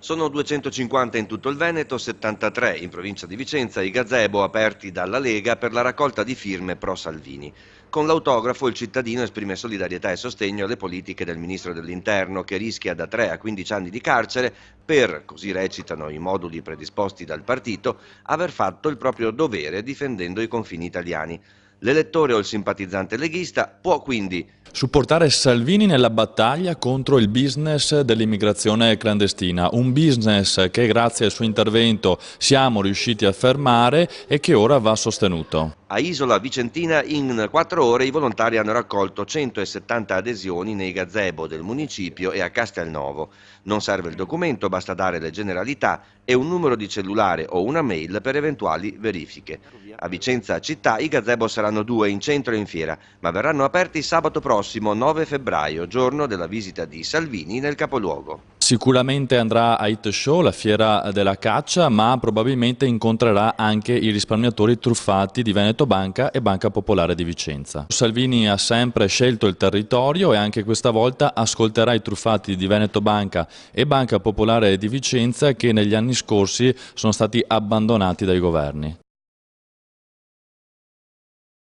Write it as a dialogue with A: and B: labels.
A: Sono 250 in tutto il Veneto, 73 in provincia di Vicenza i gazebo aperti dalla Lega per la raccolta di firme pro Salvini. Con l'autografo il cittadino esprime solidarietà e sostegno alle politiche del ministro dell'Interno che rischia da 3 a 15 anni di carcere per, così recitano i moduli predisposti dal partito, aver fatto il proprio dovere difendendo i confini italiani. L'elettore o il simpatizzante leghista può quindi
B: supportare Salvini nella battaglia contro il business dell'immigrazione clandestina, un business che grazie al suo intervento siamo riusciti a fermare e che ora va sostenuto.
A: A Isola Vicentina in 4 ore i volontari hanno raccolto 170 adesioni nei gazebo del municipio e a Castelnovo. Non serve il documento, basta dare le generalità e un numero di cellulare o una mail per eventuali verifiche. A Vicenza città i gazebo saranno 2 in centro e in fiera, ma verranno aperti sabato prossimo 9 febbraio, giorno della visita di Salvini nel capoluogo.
B: Sicuramente andrà a Hit Show, la fiera della caccia, ma probabilmente incontrerà anche i risparmiatori truffati di Veneto Banca e Banca Popolare di Vicenza. Salvini ha sempre scelto il territorio e anche questa volta ascolterà i truffati di Veneto Banca e Banca Popolare di Vicenza che negli anni scorsi sono stati abbandonati dai governi.